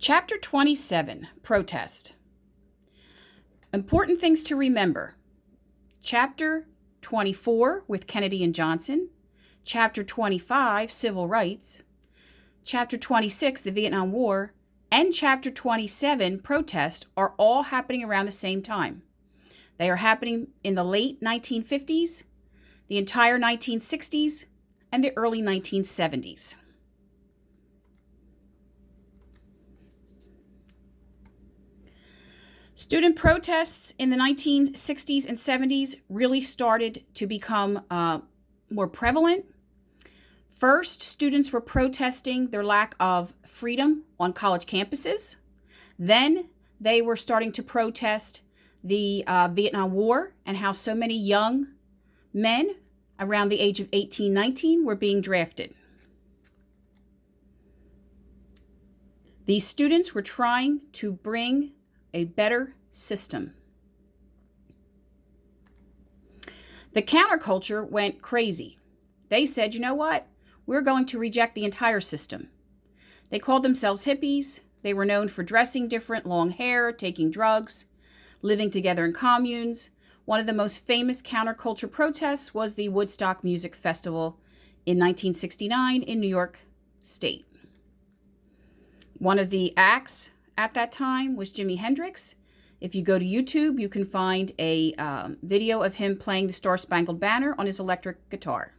Chapter 27, Protest. Important things to remember. Chapter 24, with Kennedy and Johnson. Chapter 25, Civil Rights. Chapter 26, the Vietnam War. And Chapter 27, Protest, are all happening around the same time. They are happening in the late 1950s, the entire 1960s, and the early 1970s. Student protests in the 1960s and 70s really started to become more prevalent. First, students were protesting their lack of freedom on college campuses. Then they were starting to protest the Vietnam War and how so many young men around the age of 18, 19 were being drafted. These students were trying to bring a better system. The counterculture went crazy. They said, you know what? We're going to reject the entire system. They called themselves hippies. They were known for dressing different, long hair, taking drugs, living together in communes. One of the most famous counterculture protests was the Woodstock Music Festival in 1969 in New York State. One of the acts at that time was Jimi Hendrix. If you go to YouTube, you can find a video of him playing the Star Spangled Banner on his electric guitar.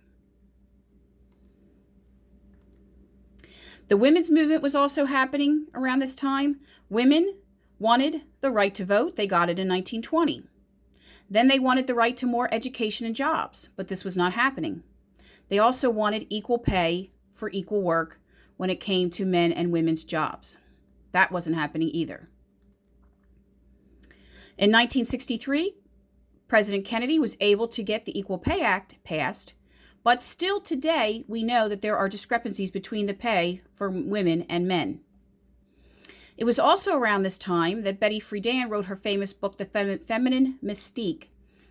The women's movement was also happening around this time. Women wanted the right to vote. They got it in 1920. Then they wanted the right to more education and jobs, but this was not happening. They also wanted equal pay for equal work when it came to men and women's jobs. That wasn't happening either. In 1963, President Kennedy was able to get the Equal Pay Act passed, but still today we know that there are discrepancies between the pay for women and men. It was also around this time that Betty Friedan wrote her famous book, The Feminine Mystique,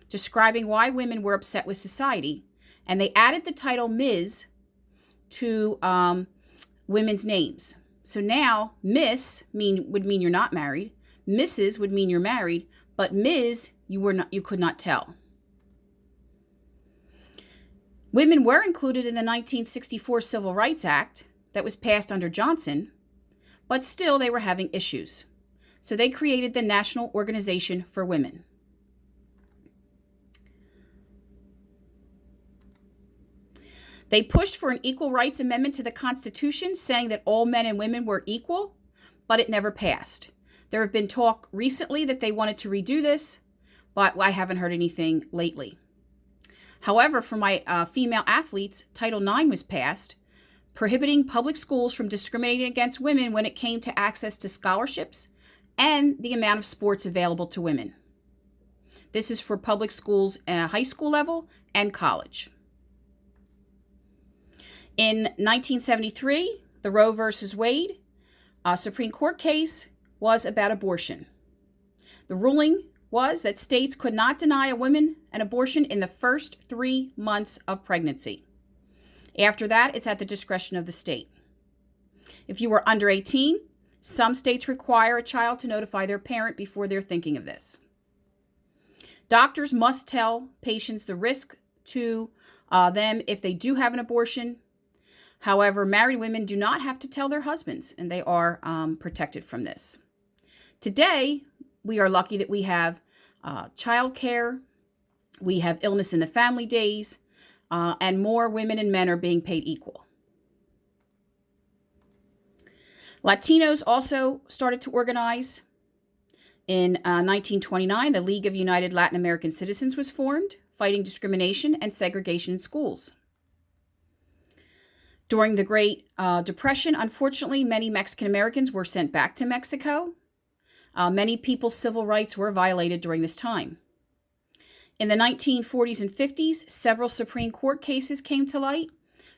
describing why women were upset with society, and they added the title Ms. to women's names. So now, Miss would mean you're not married, Mrs. would mean you're married, but Ms. you could not tell. Women were included in the 1964 Civil Rights Act that was passed under Johnson, but still they were having issues. So they created the National Organization for Women. They pushed for an equal rights amendment to the Constitution, saying that all men and women were equal, but it never passed. There have been talk recently that they wanted to redo this, but I haven't heard anything lately. However, for my female athletes, Title IX was passed, prohibiting public schools from discriminating against women when it came to access to scholarships and the amount of sports available to women. This is for public schools at high school level and college. In 1973, the Roe versus Wade Supreme Court case was about abortion. The ruling was that states could not deny a woman an abortion in the first 3 months of pregnancy. After that, it's at the discretion of the state. If you are under 18, some states require a child to notify their parent before they're thinking of this. Doctors must tell patients the risk to them if they do have an abortion. However, married women do not have to tell their husbands, and they are protected from this. Today, we are lucky that we have child care, we have illness in the family days, and more women and men are being paid equal. Latinos also started to organize. In 1929, the League of United Latin American Citizens was formed, fighting discrimination and segregation in schools. During the Great Depression, unfortunately, many Mexican Americans were sent back to Mexico. Many people's civil rights were violated during this time. In the 1940s and 50s, several Supreme Court cases came to light,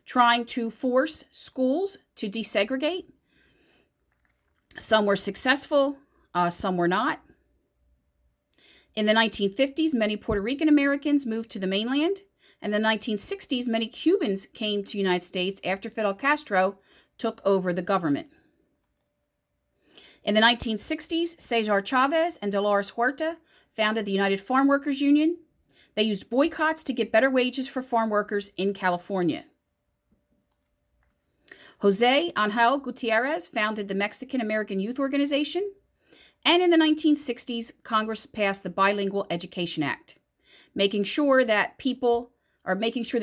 trying to force schools to desegregate. Some were successful, some were not. In the 1950s, many Puerto Rican Americans moved to the mainland. In the 1960s, many Cubans came to the United States after Fidel Castro took over the government. In the 1960s, Cesar Chavez and Dolores Huerta founded the United Farm Workers Union. They used boycotts to get better wages for farm workers in California. Jose Angel Gutierrez founded the Mexican American Youth Organization. And in the 1960s, Congress passed the Bilingual Education Act, making sure that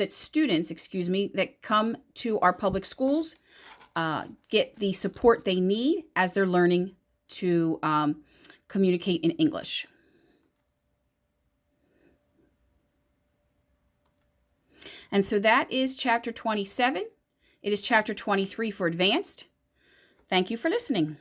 students, that come to our public schools get the support they need as they're learning to communicate in English. And so that is chapter 27. It is chapter 23 for advanced. Thank you for listening.